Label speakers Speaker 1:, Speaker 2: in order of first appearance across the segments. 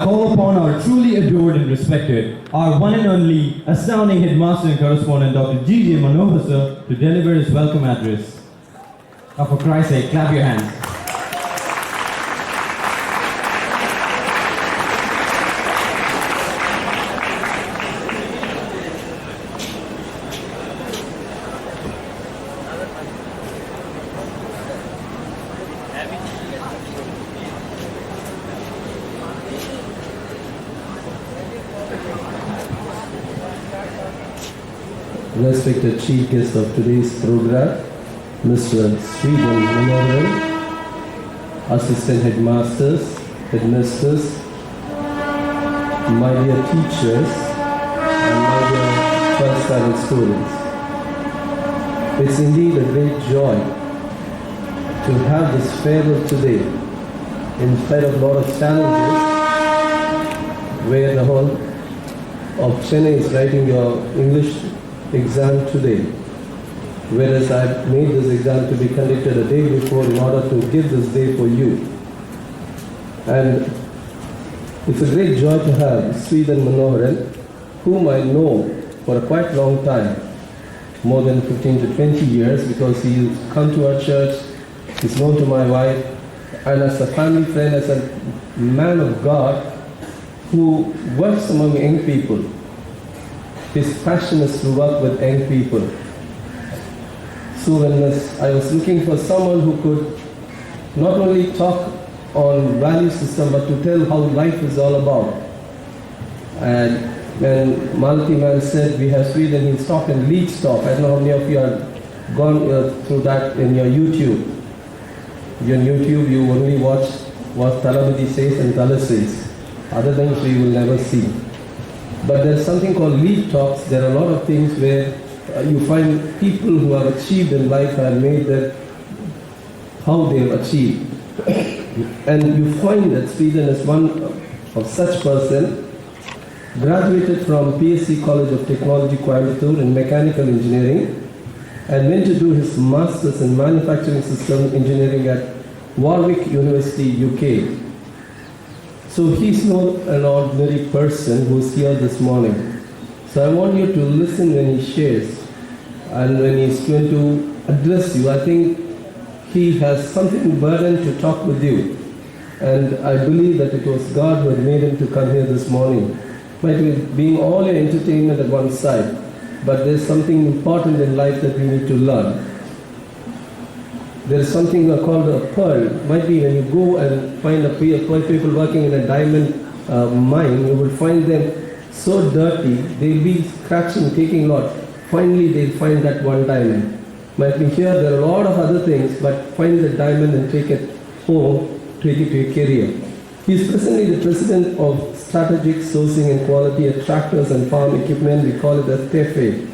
Speaker 1: Call upon our truly adored and respected, our one and only astounding headmaster and correspondent, Dr. G.J. Manohar sir, to deliver his welcome address. Now, for Christ's sake, clap your hands.
Speaker 2: Respected chief guest of today's program, Mr. Sweden Manohar, assistant headmasters, headmisters, my dear teachers, and my dear first standard students. It's indeed a great joy to have this farewell today, in spite of a lot of challenges, where the whole of Chennai is writing your English exam today, whereas I made this exam to be conducted a day before in order to give this day for you. And it's a great joy to have Sweden Manohar, whom I know for a quite long time, more than 15 to 20 years, because he's come to our church, he's known to my wife, and as a family friend, as a man of God who works among young people. His passion is to work with young people. So when I was looking for someone who could not only talk on value system, but to tell how life is all about. And when Malati man said we have Sweden, he's talk and leads talk. I don't know how many of you have gone through that in your YouTube. On YouTube, you only watch what Talabadi says and Tala says. Other things we will never see. But there's something called lead talks. There are a lot of things where you find people who have achieved in life and made that how they have achieved. And you find that Sweden is one of such person, graduated from PSC College of Technology, Coimbatore in Mechanical Engineering, and went to do his Masters in Manufacturing System Engineering at Warwick University, UK. So he's not an ordinary person who's here this morning. So I want you to listen when he shares and when he's going to address you. I think he has something burdened to talk with you. And I believe that it was God who had made him to come here this morning. Might be being all your entertainment at one side, but there's something important in life that we need to learn. There's something called a pearl. Might be when you go and find people working in a diamond mine, you will find them so dirty, they'll be scratching, taking a lot. Finally, they'll find that one diamond. Might be here, there are a lot of other things, but find the diamond and take it home, take it to your career. He's presently the president of Strategic Sourcing and Quality at Tractors and Farm Equipment. We call it as TEFE,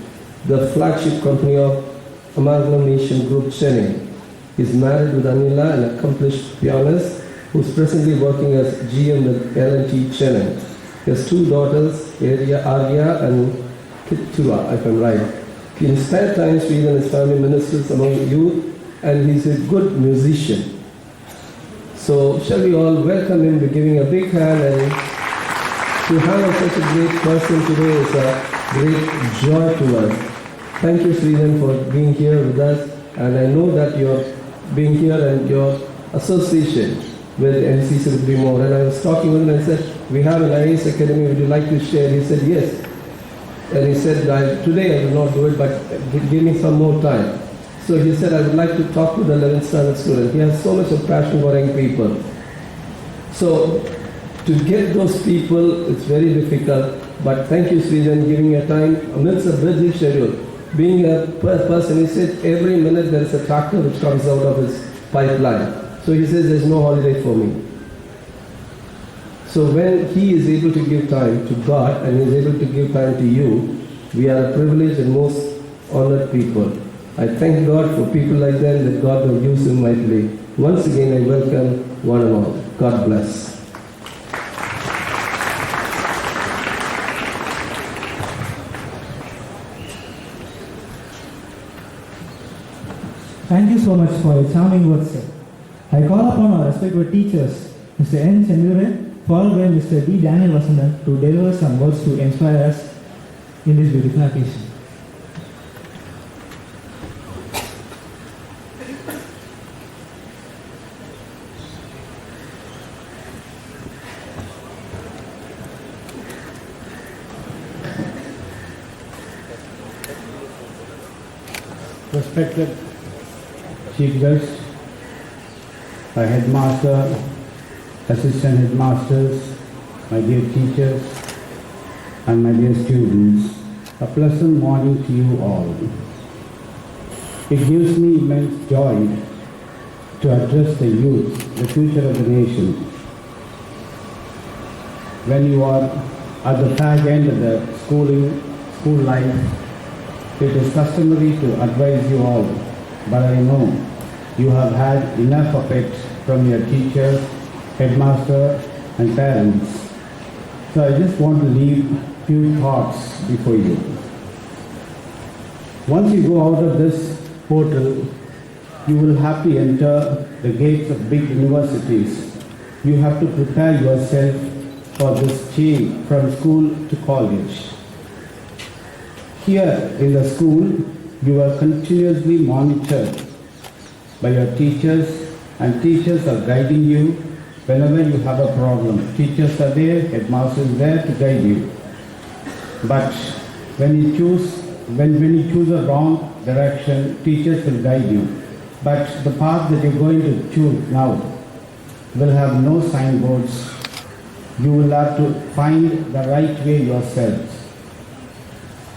Speaker 2: the flagship company of Amalgamation Group Chennai. He's married with Anila, an accomplished pianist who's presently working as GM with L&T Chennai. He has two daughters, Arya and Kittura, if I'm right. In his spare time, Sweden is family ministers among youth, and he's a good musician. So shall we all welcome him by giving a big hand, and to have such a great person today is a great joy to us. Thank you, Sweden, for being here with us, and I know that you're being here and your association with NCC would be more. And I was talking with him and I said, we have an IAS Academy, would you like to share? He said, yes. And he said, today I will not do it, but give me some more time. So he said, I would like to talk to the 11th standard student. He has so much of passion for young people. So to get those people, it's very difficult. But thank you, Sweden, giving your time amidst a busy schedule. Being a person, he said every minute there is a tractor which comes out of his pipeline. So he says there's no holiday for me. So when he is able to give time to God and he is able to give time to you, we are a privileged and most honored people. I thank God for people like them, that God will use them mightily. Once again, I welcome one and all. God bless.
Speaker 3: Thank you so much for your charming words, sir. I call upon our respected teachers, Mr. N. Chandran, followed by Mr. D. Daniel Vasandan to deliver some words to inspire us in this beautiful occasion.
Speaker 4: Respected Chief Guest, my headmaster, assistant headmasters, my dear teachers, and my dear students, a pleasant morning to you all. It gives me immense joy to address the youth, the future of the nation. When you are at the fag end of the school life, it is customary to advise you all, but I know you have had enough of it from your teachers, headmaster, and parents. So I just want to leave few thoughts before you. Once you go out of this portal, you will have to enter the gates of big universities. You have to prepare yourself for this change from school to college. Here in the school, you are continuously monitored by your teachers, and teachers are guiding you whenever you have a problem. Teachers are there, headmaster is there to guide you. But when you choose a wrong direction, teachers will guide you. But the path that you're going to choose now will have no signboards. You will have to find the right way yourselves.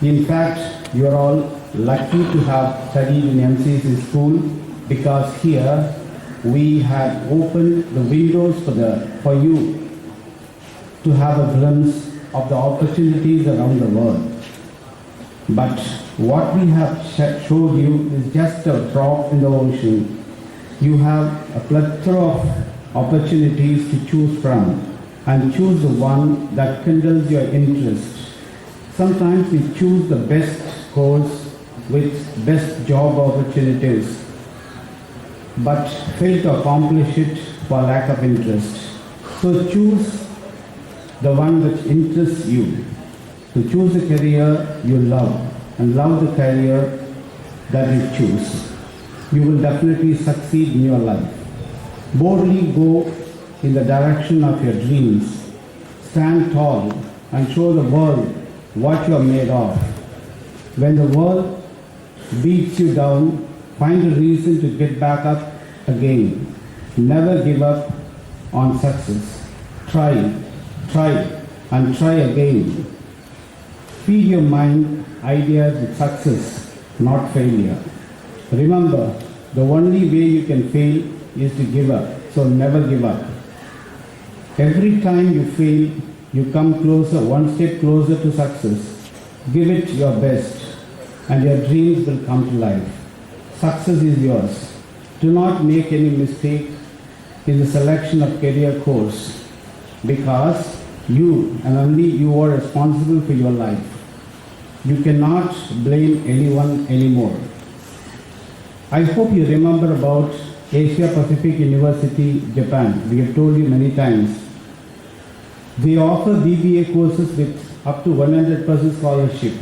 Speaker 4: In fact, you are all lucky to have studied in MCC school, because here we had opened the windows for you to have a glimpse of the opportunities around the world. But what we have showed you is just a drop in the ocean. You have a plethora of opportunities to choose from, and choose the one that kindles your interest. Sometimes we choose the best course with best job opportunities, but fail to accomplish it for lack of interest. So choose the one which interests you. To choose a career you love, and love the career that you choose. You will definitely succeed in your life. Boldly go in the direction of your dreams. Stand tall and show the world what you are made of. When the world beats you down, find a reason to get back up again. Never give up on success. Try, and try again. Feed your mind ideas with success, not failure. Remember, the only way you can fail is to give up, so never give up. Every time you fail, you come closer, one step closer to success. Give it your best, and your dreams will come to life. Success is yours. Do not make any mistake in the selection of career course, because you and only you are responsible for your life. You cannot blame anyone anymore. I hope you remember about Asia Pacific University, Japan. We have told you many times. They offer BBA courses with up to 100% scholarship.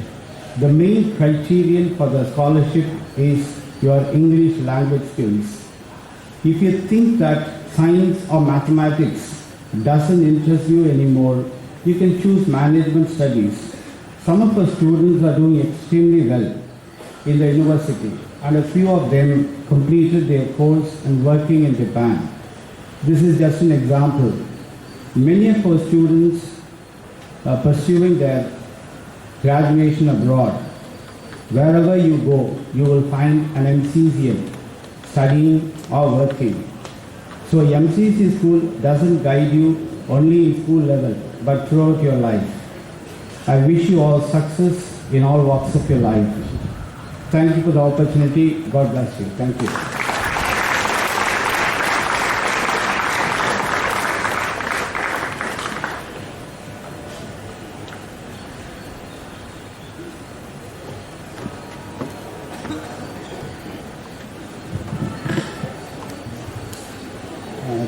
Speaker 4: The main criterion for the scholarship is your English language skills. If you think that science or mathematics doesn't interest you anymore, you can choose management studies. Some of the students are doing extremely well in the university, and a few of them completed their course and working in Japan. This is just an example. Many of our students are pursuing their graduation abroad. Wherever you go, you will find an MCCM, studying or working. So MCC school doesn't guide you only in school level, but throughout your life. I wish you all success in all walks of your life. Thank you for the opportunity. God bless you. Thank you.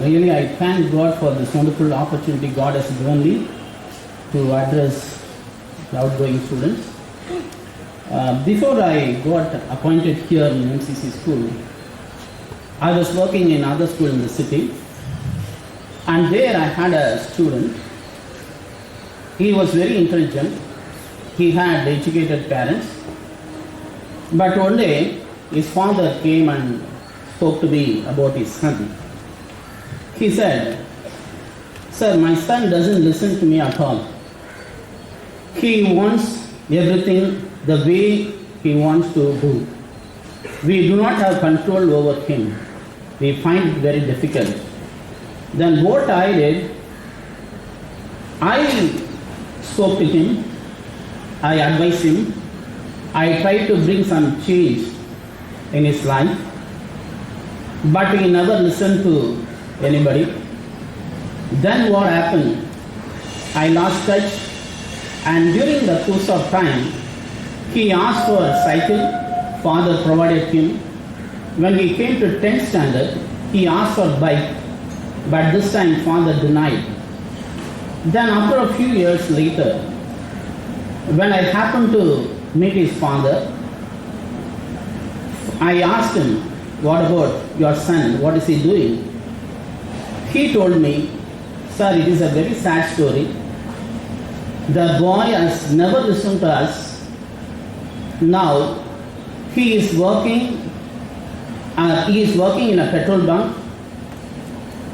Speaker 5: really I thank God for this wonderful opportunity God has given me to address the outgoing students. Before I got appointed here in MCC school, I was working in another school in the city, and there I had a student. He was very intelligent. He had educated parents. But one day, his father came and spoke to me about his son. He said, "Sir, my son doesn't listen to me at all. He wants everything the way he wants to do. We do not have control over him. We find it very difficult." Then what I did, I spoke to him, I advised him, I tried to bring some change in his life, but he never listened to anybody. Then what happened? I lost touch, and during the course of time, he asked for a cycle, father provided him. When he came to 10th standard, he asked for a bike, but this time father denied. Then after a few years later, when I happened to meet his father, I asked him, "What about your son? What is he doing?" He told me, "Sir, it is a very sad story. The boy has never listened to us. Now he is working in a petrol bunk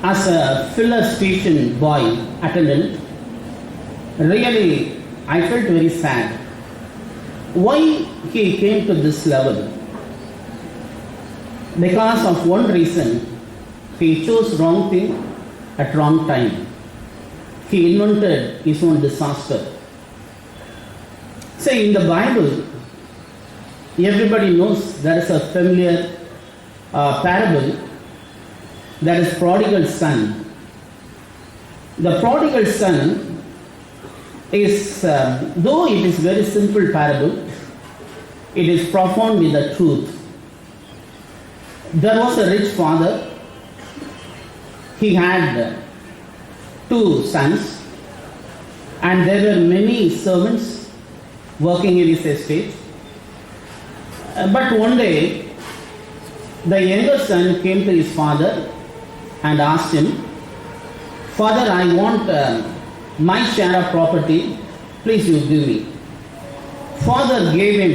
Speaker 5: as a filler station boy attendant. Really, I felt very sad. Why he came to this level? Because of one reason, he chose wrong thing at wrong time. He invented his own disaster." Say in the Bible, everybody knows there is a familiar parable, that is prodigal son. The prodigal son is, though it is very simple parable, it is profound with the truth. There was a rich father. He had 2 sons, and there were many servants working in his estate. But one day, the younger son came to his father and asked him, "Father, I want my share of property, please you give me." Father gave him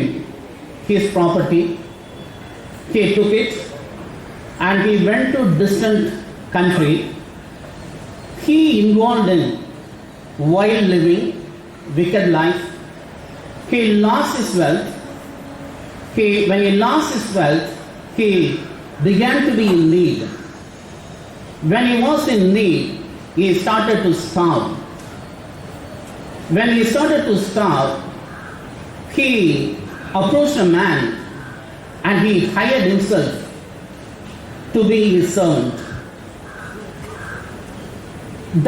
Speaker 5: his property. He took it and he went to distant country. He involved in wild living, wicked life. He lost his wealth. When he lost his wealth, he began to be in need. When he was in need, he started to starve. When he started to starve, he approached a man and he hired himself to be his servant.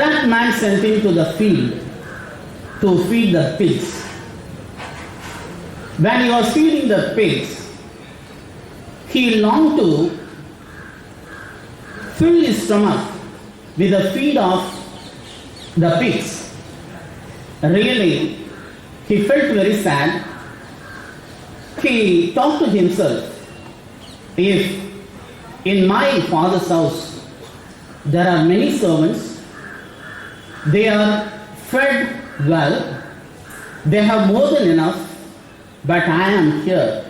Speaker 5: That man sent him to the field to feed the pigs. When he was feeding the pigs, he longed to fill his stomach with the feed of the pigs. Really, he felt very sad. He talked to himself, "If in my father's house there are many servants, they are fed well, they have more than enough, but I am here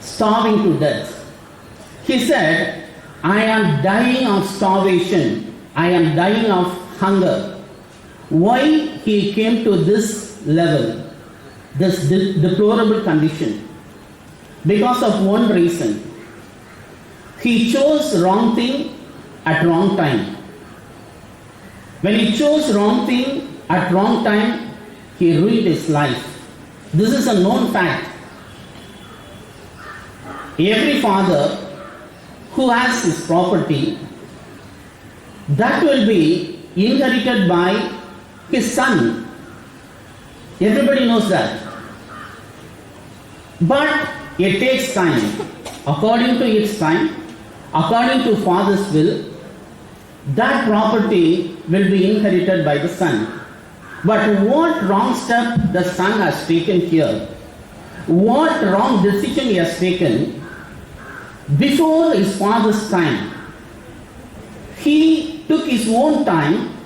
Speaker 5: starving to death." He said, "I am dying of starvation. I am dying of hunger." Why he came to this level, this deplorable condition? Because of one reason. He chose wrong thing at wrong time. When he chose wrong thing at wrong time, he ruined his life. This is a known fact. Every father who has his property, that will be inherited by his son. Everybody knows that. But it takes time. According to its time, according to father's will, that property will be inherited by the son. But what wrong step the son has taken here? What wrong decision he has taken before his father's time? He took his own time,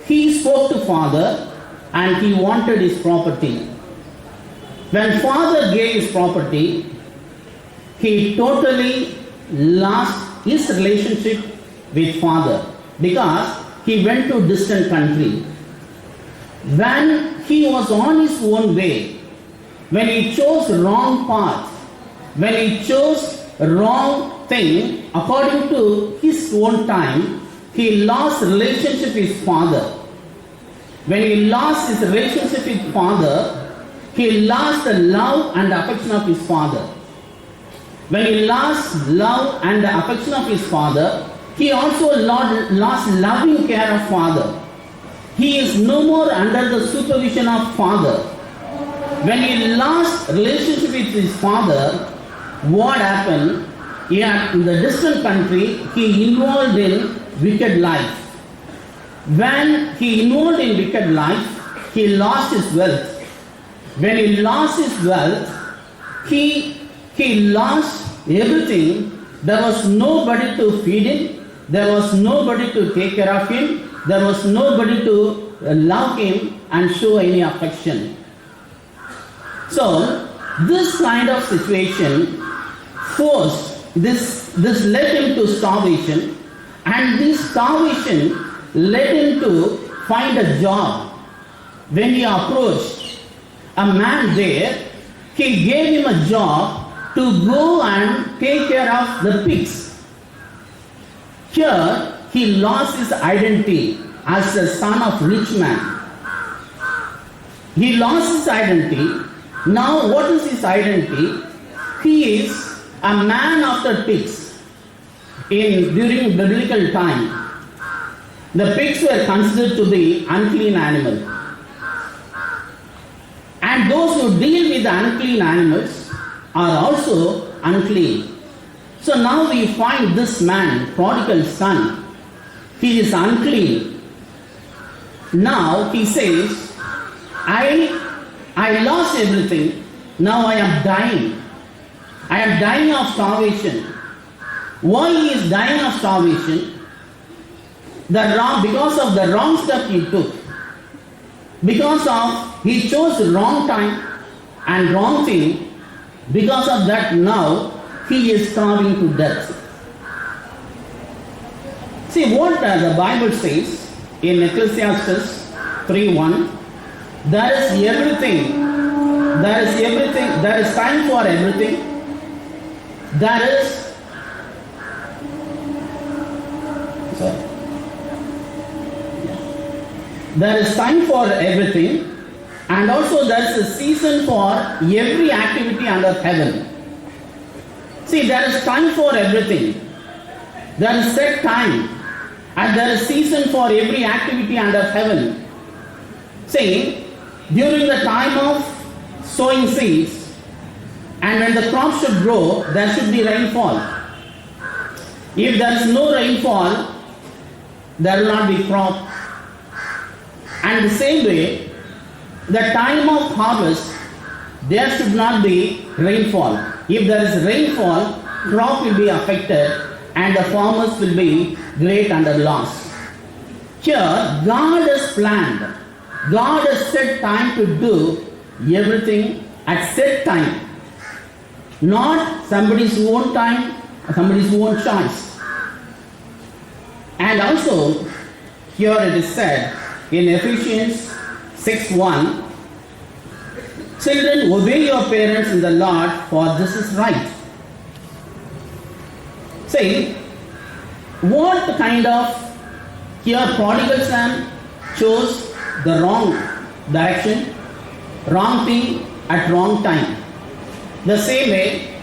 Speaker 5: he spoke to father and he wanted his property. When father gave his property, he totally lost his relationship with father because he went to a distant country. When he was on his own way, when he chose wrong path, when he chose wrong thing according to his own time, he lost relationship with his father. When he lost his relationship with father, he lost the love and affection of his father. When he lost love and the affection of his father, he also lost loving care of father. He is no more under the supervision of father. When he lost relationship with his father, what happened? In the distant country, he involved in wicked life. When he involved in wicked life, he lost his wealth. When he lost his wealth, he lost everything. There was nobody to feed him. There was nobody to take care of him. There was nobody to love him and show any affection. So, this kind of situation forced, this led him to starvation, and this starvation led him to find a job. When he approached a man there, he gave him a job to go and take care of the pigs. Here, he lost his identity as the son of rich man. He lost his identity. Now, what is his identity? He is a man after pigs. During biblical time, the pigs were considered to be unclean animal. And those who deal with the unclean animals are also unclean. So now we find this man, prodigal son, he is unclean. Now he says, I lost everything, now I am dying. I am dying of starvation. Why he is dying of starvation? Because of the wrong step he took. Because of he chose wrong time and wrong thing. Because of that now he is starving to death. See what the Bible says in Ecclesiastes 3:1. There is everything. There is time for everything. There is time for everything, and also there is a season for every activity under heaven. See, there is time for everything. There is set time, and there is season for every activity under heaven. See, during the time of sowing seeds, and when the crop should grow, there should be rainfall. If there is no rainfall, there will not be crop. And the same way, the time of harvest, there should not be rainfall. If there is rainfall, crop will be affected and the farmers will be great under loss. Here, God has planned. God has set time to do everything at set time. Not somebody's own time, somebody's own choice. And also, here it is said in Ephesians 6:1, children, obey your parents in the Lord, for this is right. See, what kind of, here prodigal son chose the wrong direction, wrong thing at wrong time. The same way,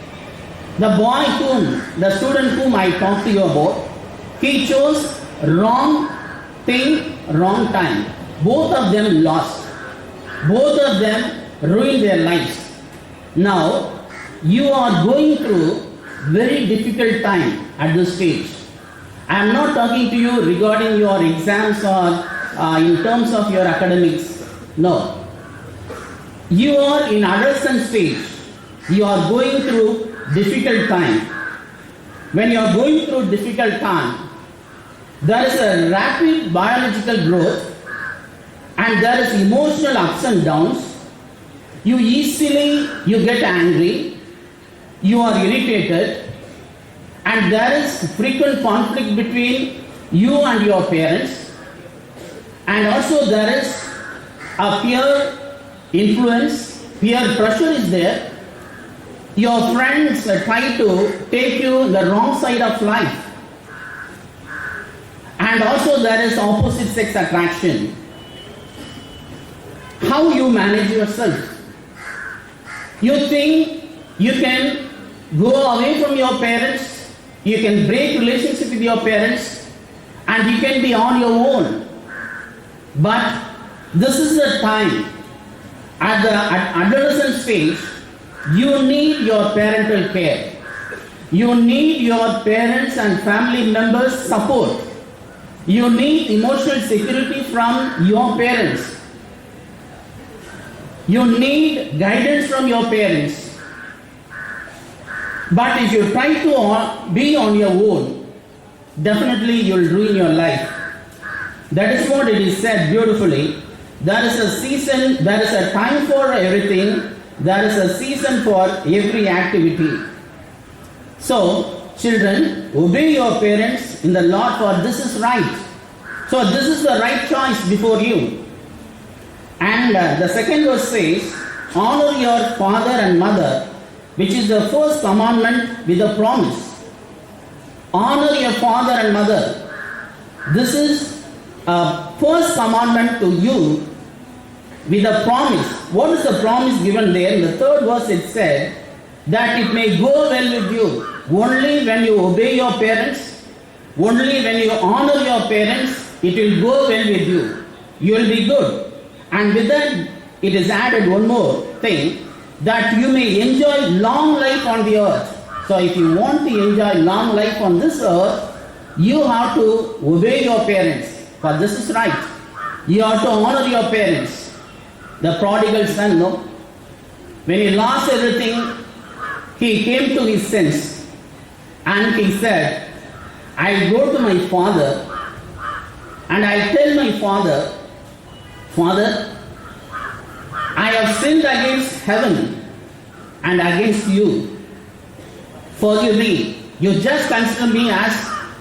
Speaker 5: the student whom I talked to you about, he chose wrong thing, wrong time. Both of them lost. Both of them ruined their lives. Now, you are going through very difficult time at this stage. I am not talking to you regarding your exams or in terms of your academics. No. You are in adolescent stage. You are going through difficult time. When you are going through difficult time, there is a rapid biological growth and there is emotional ups and downs. You get angry, you are irritated, and there is frequent conflict between you and your parents, and also there is a peer influence, peer pressure is there. Your friends try to take you the wrong side of life. And also there is opposite sex attraction. How you manage yourself? You think you can go away from your parents, you can break relationship with your parents, and you can be on your own. But this is the time, at adolescent stage, you need your parental care. You need your parents and family members' support. You need emotional security from your parents. You need guidance from your parents. But if you try to be on your own, definitely you will ruin your life. That is what it is said beautifully. There is a season, there is a time for everything, there is a season for every activity. So, children, obey your parents in the Lord, for this is right. So, this is the right choice before you. And the second verse says, honor your father and mother, which is the first commandment with a promise. Honor your father and mother. This is a first commandment to you with a promise. What is the promise given there? In the third verse it said that it may go well with you. Only when you obey your parents, only when you honor your parents, it will go well with you. You will be good. And with that, it is added one more thing, that you may enjoy long life on the earth. So if you want to enjoy long life on this earth, you have to obey your parents, for this is right. You have to honor your parents. The prodigal son, no? When he lost everything, he came to his sense and he said, I'll go to my father and I'll tell my father, Father, I have sinned against heaven and against you. Forgive me. You just consider me as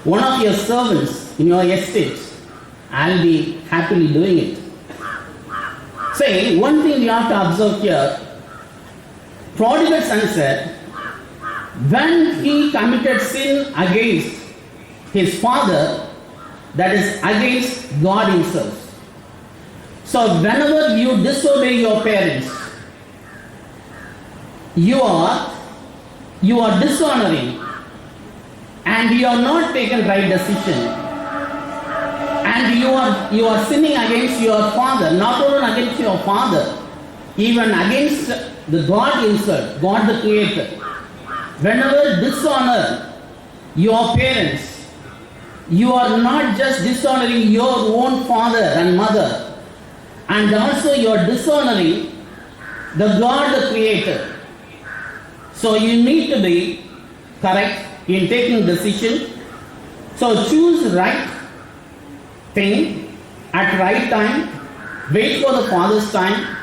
Speaker 5: one of your servants in your estate. I'll be happily doing it. Say, one thing you have to observe here. Prodigal son said, when he committed sin against his father, that is against God himself. So whenever you disobey your parents, you are dishonoring and you are not taking right decision. And you are sinning against your father, not only against your father, even against the God himself, God the Creator. Whenever dishonor your parents, you are not just dishonoring your own father and mother, and also you are dishonoring the God the Creator. So you need to be correct in taking decision. So choose right thing at right time, wait for the Father's time,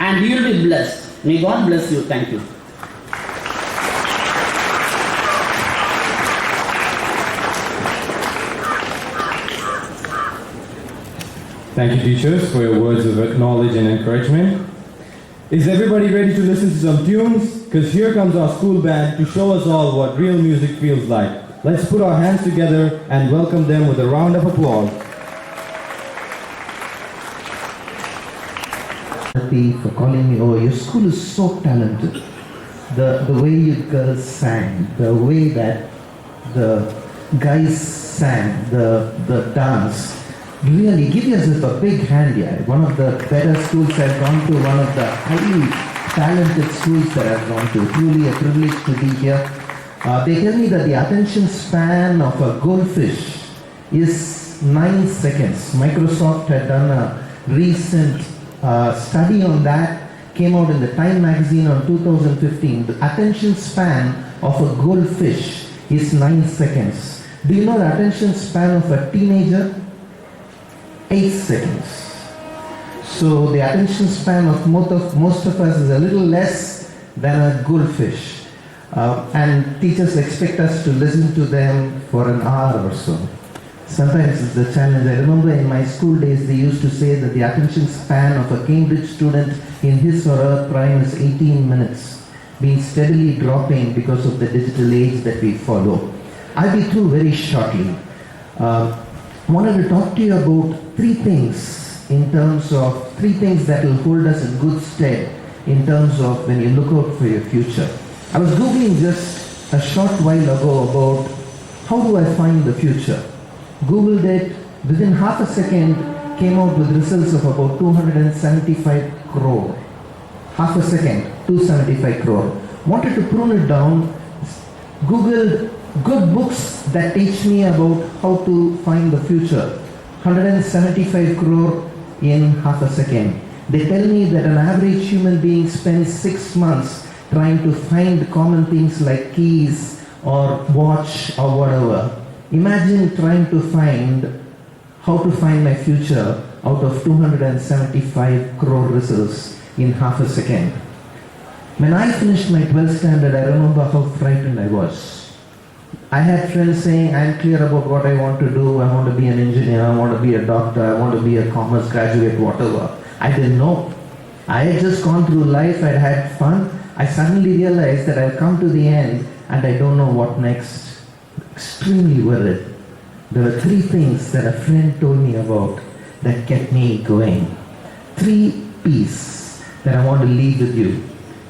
Speaker 5: and you will be blessed. May God bless you. Thank you.
Speaker 1: Thank you, teachers, for your words of knowledge and encouragement. Is everybody ready to listen to some tunes? Because here comes our school band to show us all what real music feels like. Let's put our hands together and welcome them with a round of applause.
Speaker 6: Happy for calling me. Oh, your school is so talented. The way you girls sang, the way that the guys sang, the dance. Really, give yourself a big hand here. One of the better schools I've gone to, one of the highly talented schools that I've gone to. Truly a privilege to be here. They tell me that the attention span of a goldfish is 9 seconds. Microsoft had done a recent study on that, came out in the Time magazine on 2015. The attention span of a goldfish is 9 seconds. Do you know the attention span of a teenager? 8 seconds. So the attention span of most of us is a little less than a goldfish. And teachers expect us to listen to them for an hour or so. Sometimes it's a challenge. I remember in my school days they used to say that the attention span of a Cambridge student in his or her prime is 18 minutes, being steadily dropping because of the digital age that we follow. I'll be through very shortly. Wanted to talk to you about three things that will hold us in good stead in terms of when you look out for your future. I was Googling just a short while ago about how do I find the future. Googled it, within half a second came out with results of about 275 crore. Half a second, 275 crore. Wanted to prune it down, Googled good books that teach me about how to find the future. 175 crore in half a second. They tell me that an average human being spends 6 months trying to find common things like keys or watch or whatever. Imagine trying to find how to find my future out of 275 crore results in half a second. When I finished my 12th standard, I remember how frightened I was. I had friends saying, I'm clear about what I want to do. I want to be an engineer, I want to be a doctor, I want to be a commerce graduate, whatever. I didn't know. I had just gone through life, I'd had fun. I suddenly realized that I've come to the end and I don't know what next. Extremely worried. There were three things that a friend told me about that kept me going. 3 P's that I want to leave with you.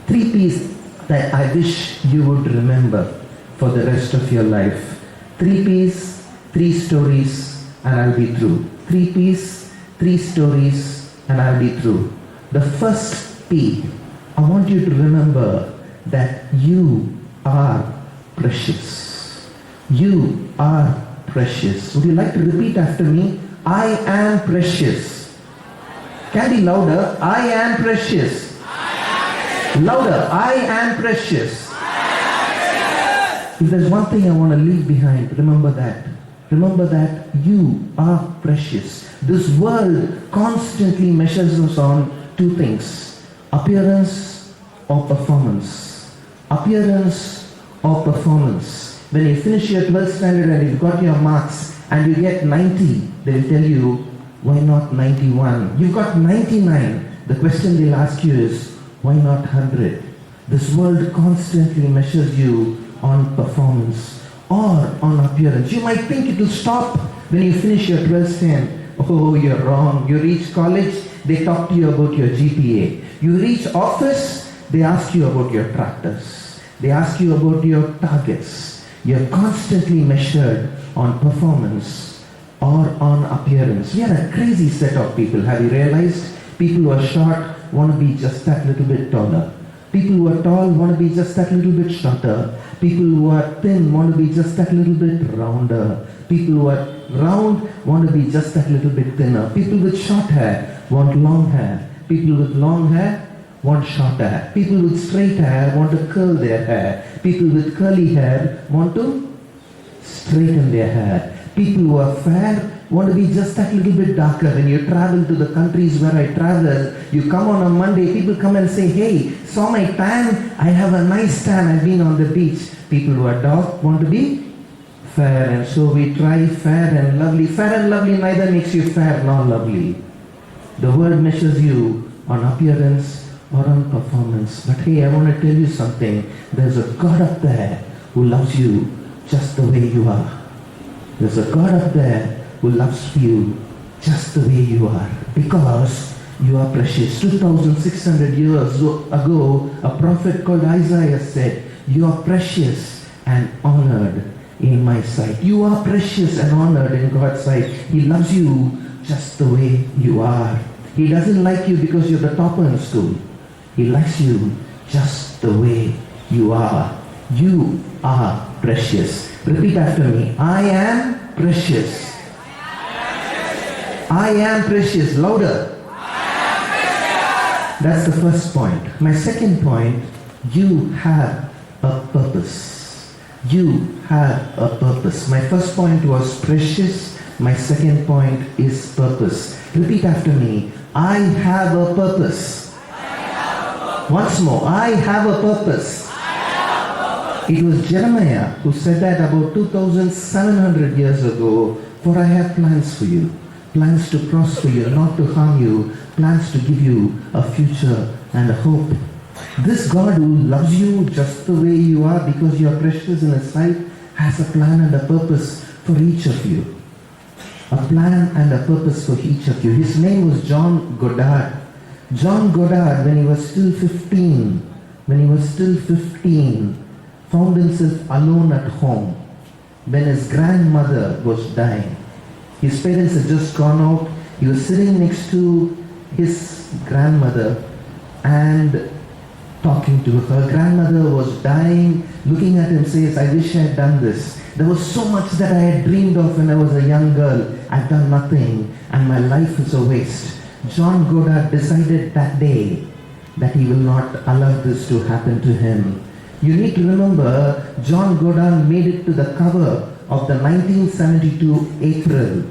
Speaker 6: 3 P's that I wish you would remember for the rest of your life. 3 P's, 3 stories, and I'll be through. 3 P's, 3 stories, and I'll be through. The first P, I want you to remember that you are precious. You are precious. Would you like to repeat after me? I am precious. Can be louder. I am precious. Louder. I am precious. If there's one thing I want to leave behind, remember that. Remember that you are precious. This world constantly measures us on 2 things. Appearance or performance. Appearance or performance. When you finish your 12th standard and you've got your marks and you get 90, they will tell you, why not 91? You've got 99. The question they'll ask you is, why not 100? This world constantly measures you on performance or on appearance. You might think it will stop when you finish your 12th standard. Oh, you're wrong. You reach college, they talk to you about your GPA. You reach office, they ask you about your tractors. They ask you about your targets. You're constantly measured on performance or on appearance. We are a crazy set of people. Have you realized? People who are short want to be just that little bit taller. People who are tall want to be just that little bit shorter. People who are thin want to be just that little bit rounder. People who are round want to be just that little bit thinner. People with short hair want long hair. People with long hair want short hair. People with straight hair want to curl their hair. People with curly hair want to straighten their hair. People who are fair want to be just that little bit darker. When you travel to the countries where I travel, you come on a Monday, people come and say, hey, saw my tan? I have a nice tan, I've been on the beach. People who are dark want to be fair, and so we try fair and lovely. Fair and lovely neither makes you fair nor lovely. The world measures you on appearance or on performance. But hey, I want to tell you something. There's a God up there who loves you just the way you are. There's a God up there who loves you just the way you are. Because you are precious. 2,600 years ago, a prophet called Isaiah said, you are precious and honored in my sight. You are precious and honored in God's sight. He loves you just the way you are. He doesn't like you because you're the topper in school. He likes you just the way you are. You are precious. Repeat after me. I am precious. I am precious. Louder. That's the first point. My second point, you have a purpose. You have a purpose. My first point was precious. My second point is purpose. Repeat after me. I have a purpose. Once more. I have a purpose. It was Jeremiah who said that about 2,700 years ago. For I have plans for you. Plans to prosper you, not to harm you. Plans to give you a future and a hope. This God who loves you just the way you are because you are precious in His sight has a plan and a purpose for each of you. A plan and a purpose for each of you. His name was John Goddard. John Goddard, when he was still 15, found himself alone at home when his grandmother was dying. His parents had just gone out. He was sitting next to his grandmother and talking to her. Her grandmother was dying, looking at him, says, I wish I had done this. There was so much that I had dreamed of when I was a young girl. I've done nothing and my life is a waste. John Goddard decided that day that he will not allow this to happen to him. You need to remember, John Goddard made it to the cover of the 1972 April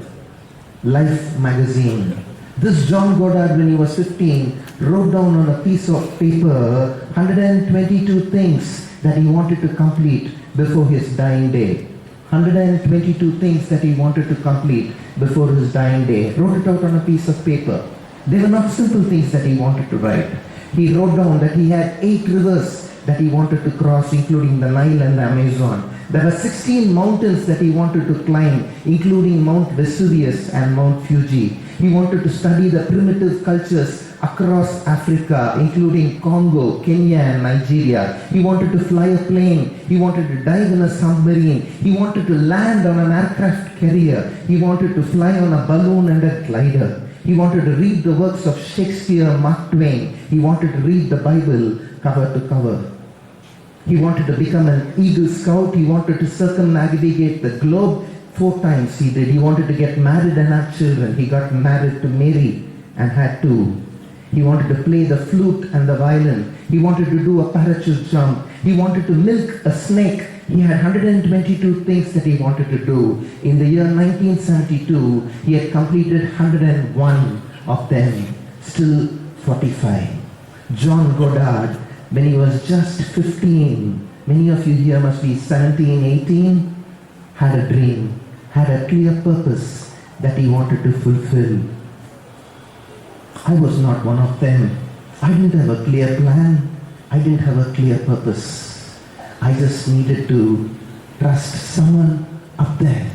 Speaker 6: Life magazine. This John Goddard, when he was 15, wrote down on a piece of paper 122 things that he wanted to complete before his dying day. 122 things that he wanted to complete before his dying day. Wrote it out on a piece of paper. They were not simple things that he wanted to write. He wrote down that he had 8 rivers that he wanted to cross, including the Nile and the Amazon. There were 16 mountains that he wanted to climb, including Mount Vesuvius and Mount Fuji. He wanted to study the primitive cultures across Africa, including Congo, Kenya and Nigeria. He wanted to fly a plane. He wanted to dive in a submarine. He wanted to land on an aircraft carrier. He wanted to fly on a balloon and a glider. He wanted to read the works of Shakespeare, Mark Twain. He wanted to read the Bible cover to cover. He wanted to become an Eagle Scout. He wanted to circumnavigate the globe 4 times he did. He wanted to get married and have children. He got married to Mary and had 2. He wanted to play the flute and the violin. He wanted to do a parachute jump. He wanted to milk a snake. He had 122 things that he wanted to do. In the year 1972, he had completed 101 of them. Still 45. John Goddard, when he was just 15, many of you here must be 17, 18, had a dream, had a clear purpose that he wanted to fulfill. I was not one of them. I didn't have a clear plan. I didn't have a clear purpose. I just needed to trust someone up there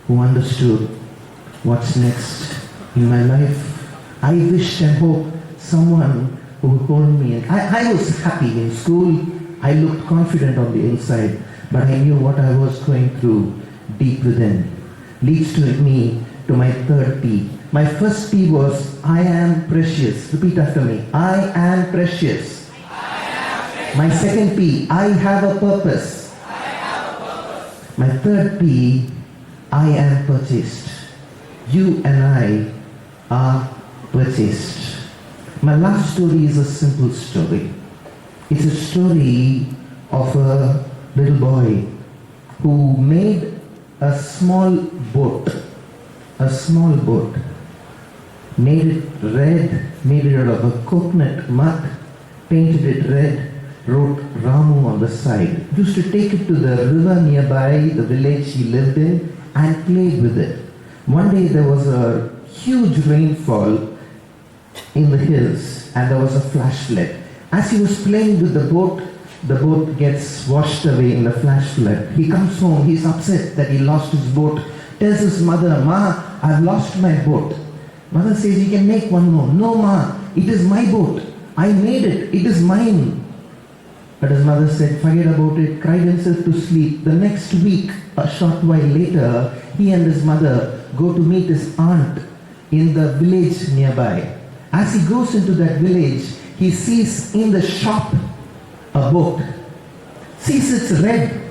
Speaker 6: who understood what's next in my life. I wished and hoped someone who would hold me. I was happy in school. I looked confident on the inside, but I knew what I was going through deep within. Leads to me to my third P. My first P was I am precious. Repeat after me. I am precious. My second P, I have a purpose. My third P, I am purchased. You and I are purchased. My last story is a simple story. It's a story of a little boy who made a small boat. A small boat. Made it red, made it out of a coconut mud, painted it red, wrote Ramu on the side. Used to take it to the river nearby, the village he lived in, and played with it. One day there was a huge rainfall in the hills and there was a flash flood. As he was playing with the boat gets washed away in the flash flood. He comes home, he's upset that he lost his boat, tells his mother, Ma, I've lost my boat. Mother says, you can make one more. No, Ma, it is my boat. I made it, it is mine. But his mother said, forget about it, cried himself to sleep. The next week, a short while later, he and his mother go to meet his aunt in the village nearby. As he goes into that village, he sees in the shop a boat sees it's red,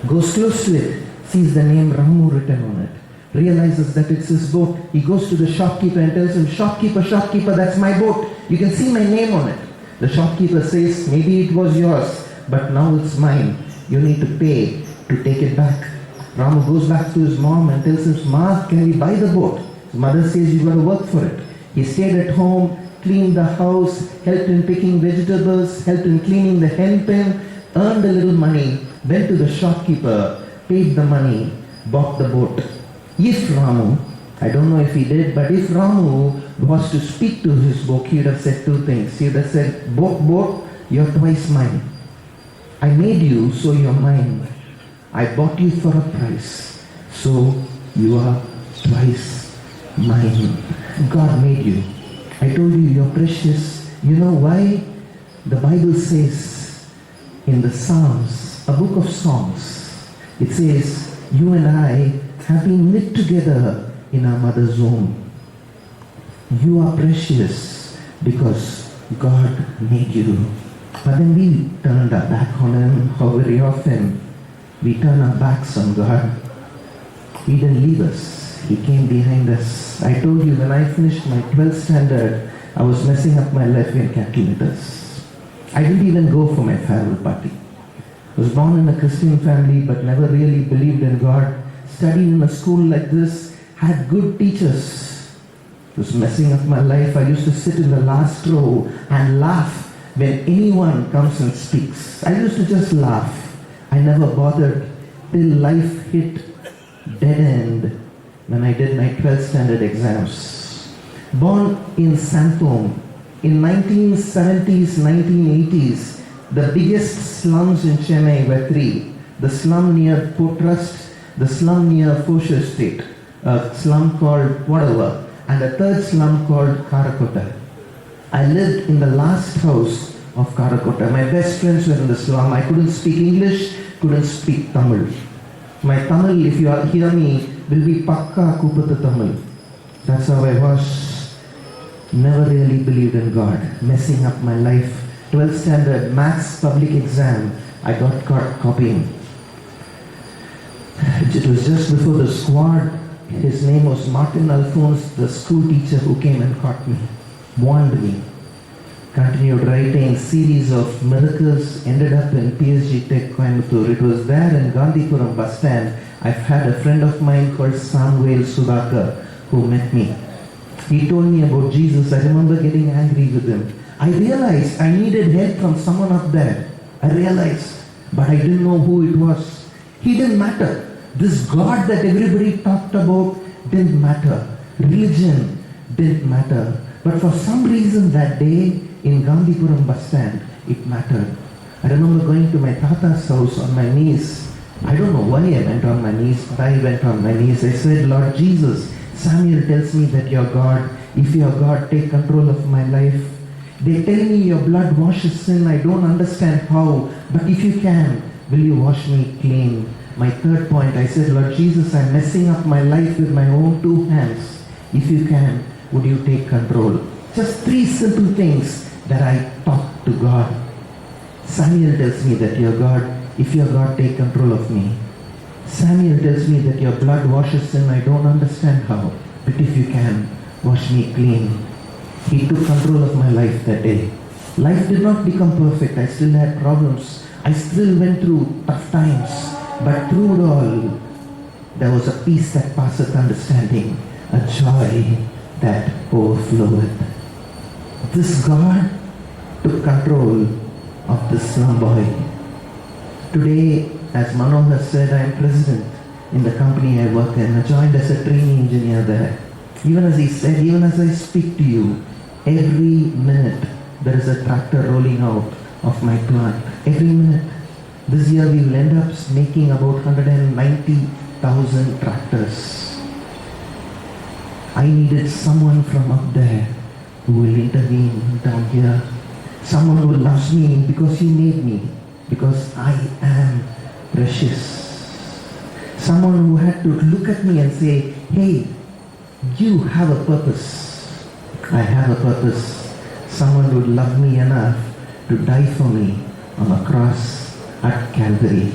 Speaker 6: goes close to it, sees the name Ramu written on it, realizes that it's his boat. He goes to the shopkeeper and tells him, shopkeeper, shopkeeper, that's my boat. You can see my name on it. The shopkeeper says, maybe it was yours, but now it's mine. You need to pay to take it back. Ramu goes back to his mom and tells his Ma, can we buy the boat? His mother says, you got to work for it. He stayed at home, cleaned the house, helped in picking vegetables, helped in cleaning the hen pen, earned a little money, went to the shopkeeper, paid the money, bought the boat. If Ramu, I don't know if he did, but if Ramu was to speak to his boat, he would have said two things. He would have said, boat, you're twice mine. I made you, so you're mine. I bought you for a price, so you are twice mine. God made you. I told you you're precious. You know why? The Bible says in the Psalms, a book of songs, it says, you and I have been knit together in our mother's womb. You are precious because God made you. But then we turned our back on Him. How very often we turn our backs on God. He didn't leave us. He came behind us. I told you when I finished my 12th standard, I was messing up my Latvian calculators. I didn't even go for my farewell party. I was born in a Christian family but never really believed in God. Studied in a school like this, had good teachers. It was messing up my life. I used to sit in the last row and laugh when anyone comes and speaks. I used to just laugh. I never bothered till life hit dead end when I did my 12th standard exams. Born in Santhom in 1970s, 1980s, the biggest slums in Chennai were three. The slum near Port Trust, the slum near Fosher Estate, a slum called whatever, and a third slum called Karakota. I lived in the last house of Karakota. My best friends were in the slum. I couldn't speak English, couldn't speak Tamil. My Tamil, if you hear me, will be Pakka Kupata Tamil. That's how I was. Never really believed in God. Messing up my life. 12th standard maths public exam, I got caught copying. It was just before the squad. His name was Martin Alphonse, the school teacher who came and caught me, warned me. Continued writing, series of miracles, ended up in PSG Tech Coimbatore. It was there in Gandhipuram bus stand. I've had a friend of mine called Samuel Sudhakar who met me. He told me about Jesus. I remember getting angry with him. I realized I needed help from someone up there. I realized, but I didn't know who it was. He didn't matter. This God that everybody talked about didn't matter. Religion didn't matter. But for some reason that day in Gandhipuram bus stand, it mattered. I remember going to my Tata's house on my knees. I don't know why I went on my knees, but I went on my knees. I said, Lord Jesus, Samuel tells me that you're God. If you're God, take control of my life. They tell me your blood washes sin. I don't understand how, but if you can, will you wash me clean? My third point, I said, Lord Jesus, I'm messing up my life with my own two hands. If you can, would you take control? Just three simple things that I talk to God. Samuel tells me that you're God. If you're God, take control of me. Samuel tells me that your blood washes sin. I don't understand how, but if you can, wash me clean. He took control of my life that day. Life did not become perfect. I still had problems. I still went through tough times. But through it all, there was a peace that passeth understanding, a joy that overfloweth. This God took control of this slum boy. Today, as Mano has said, I am president in the company I work in. I joined as a trainee engineer there. Even as he said, even as I speak to you, every minute there is a tractor rolling out of my plant. Every minute. This year we will end up making about 190,000 tractors. I needed someone from up there who will intervene down here. Someone who loves me because he made me, because I am precious. Someone who had to look at me and say, hey, you have a purpose. I have a purpose. Someone who would love me enough to die for me on a cross. at Calvary.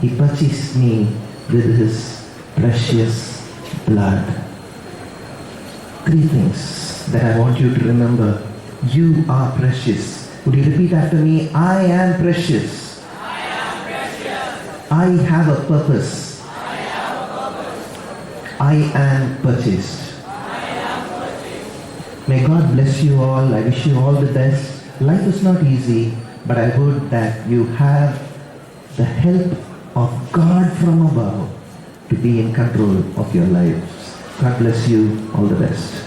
Speaker 6: He purchased me with his precious blood. 3 things that I want you to remember. You are precious. Would you repeat after me? I am precious.
Speaker 7: I am precious.
Speaker 6: I have a purpose.
Speaker 7: I have a purpose.
Speaker 6: I am purchased.
Speaker 7: I am purchased.
Speaker 6: May God bless you all. I wish you all the best. Life is not easy, but I would that you have the help of God from above to be in control of your lives. God bless you. All the best.